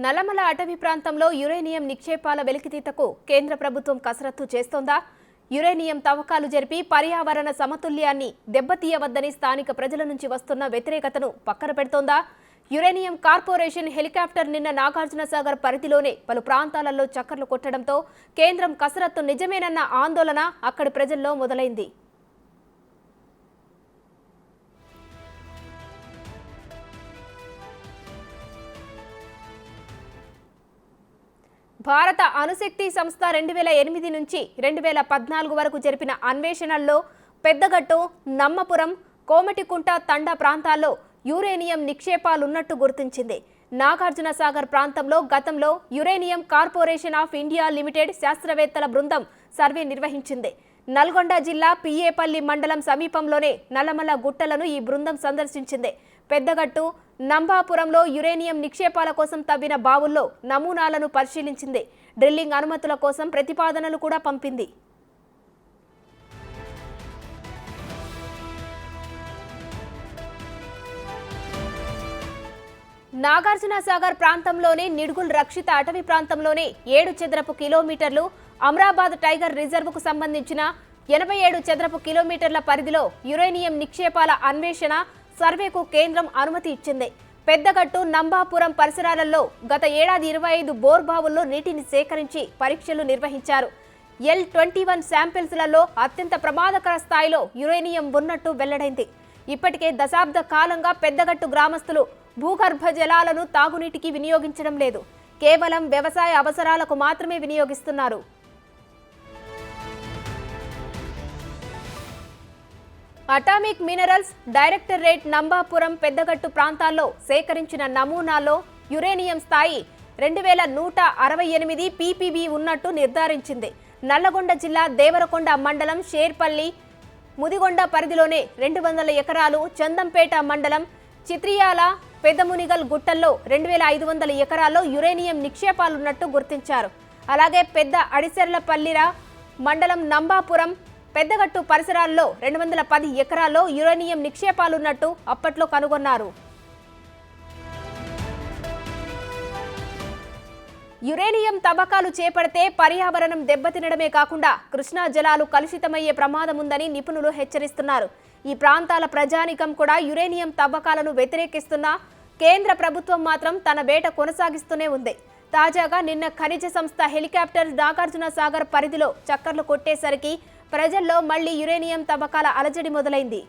నల్లమల అటవీ ప్రాంతంలో యురేనియం నిక్షేపాల వెలికితీతకు కేంద్ర ప్రభుత్వం కసరత్తు చేస్తోందా? యురేనియం తవ్వకాలు జరిపి పర్యావరణ సమతుల్యాన్ని దెబ్బతీయవద్దని స్థానిక ప్రజల నుంచి వస్తున్న వ్యతిరేకతను పక్కన పెడుతోందా? యురేనియం కార్పొరేషన్ హెలికాప్టర్ నిన్న నాగార్జునసాగర్ పరిధిలోనే పలు ప్రాంతాలలో చక్కర్లు కొట్టడంతో కేంద్రం కసరత్తు నిజమేనన్న ఆందోళన అక్కడి ప్రజల్లో మొదలైంది. భారత అణుశక్తి సంస్థ 2008 నుంచి 2014 వరకు జరిపిన అన్వేషణల్లో పెద్దగట్టు, నమ్మపురం, కోమటికుంట తండా ప్రాంతాల్లో యురేనియం నిక్షేపాలున్నట్టు గుర్తించింది. నాగార్జునసాగర్ ప్రాంతంలో గతంలో uranium corporation of India limited శాస్త్రవేత్తల బృందం సర్వే నిర్వహించింది. నల్గొండ జిల్లా పియ్యేపల్లి మండలం సమీపంలోనే నల్లమల గుట్టలను ఈ బృందం సందర్శించింది. పెద్దగట్టు, నంబాపురంలో యురేనియం నిక్షేపాల కోసం తవ్విన బావుల్లో నమూనాలను పరిశీలించింది. డ్రిల్లింగ్ అనుమతుల కోసం ప్రతిపాదనలు కూడా పంపింది. నాగార్జునసాగర్ ప్రాంతంలోని నిడుగుల్ రక్షిత అటవీ ప్రాంతంలోనే 7 చదరపు కిలోమీటర్లు, అమరాబాద్ టైగర్ రిజర్వుకు సంబంధించిన 87 చదరపు కిలోమీటర్ల పరిధిలో యురేనియం నిక్షేపాల అన్వేషణ సర్వేకు కేంద్రం అనుమతి ఇచ్చింది. పెద్దగట్టు, నంబాపురం పరిసరాలలో గత ఏడాది 25 బోర్బావుల్లో నీటిని సేకరించి పరీక్షలు నిర్వహించారు. L-21 శాంపిల్స్లలో అత్యంత ప్రమాదకర స్థాయిలో యురేనియం ఉన్నట్టు వెల్లడైంది. ఇప్పటికే దశాబ్ద కాలంగా పెద్దగట్టు గ్రామస్తులు భూగర్భ జలాలను తాగునీటికి వినియోగించడం లేదు. కేవలం వ్యవసాయ అవసరాలకు మాత్రమే వినియోగిస్తున్నారు. అటామిక్ మినరల్స్ డైరెక్టరేట్ నంబాపురం, పెద్దగట్టు ప్రాంతాల్లో సేకరించిన నమూనాల్లో యురేనియం స్థాయి 2168 ppb ఉన్నట్టు నిర్ధారించింది. నల్లగొండ జిల్లా దేవరకొండ మండలం షేర్పల్లి, ముదిగొండ పరిధిలోనే 200 ఎకరాలు, చందంపేట మండలం చిత్రియాల, పెద్దమునిగల్ గుట్టల్లో 2500 ఎకరాల్లో యురేనియం నిక్షేపాలున్నట్టు గుర్తించారు. అలాగే పెద్ద అడిసెర్లపల్లిర మండలం నంబాపురం, పెద్దగట్టు పరిసరాల్లో 210 ఎకరాల్లో యురేనియం నిక్షేపాలున్నట్టు అప్పట్లో కనుగొన్నారు. యురేనియం తవ్వకాలు చేపడితే పర్యావరణం దెబ్బతినడమే కాకుండా కృష్ణా జలాలు కలుషితమయ్యే ప్రమాదం ఉందని నిపుణులు హెచ్చరిస్తున్నారు. ఈ ప్రాంతాల ప్రజానికం కూడా యురేనియం తవ్వకాలను వ్యతిరేకిస్తున్నా కేంద్ర ప్రభుత్వం మాత్రం తన వేట కొనసాగిస్తూనే ఉంది. తాజాగా నిన్న ఖనిజ సంస్థ హెలికాప్టర్ నాగార్జునసాగర్ పరిధిలో చక్కర్లు కొట్టేసరికి ప్రజల్లో మళ్లీ యురేనియం తవ్వకాల అలజడి మొదలైంది.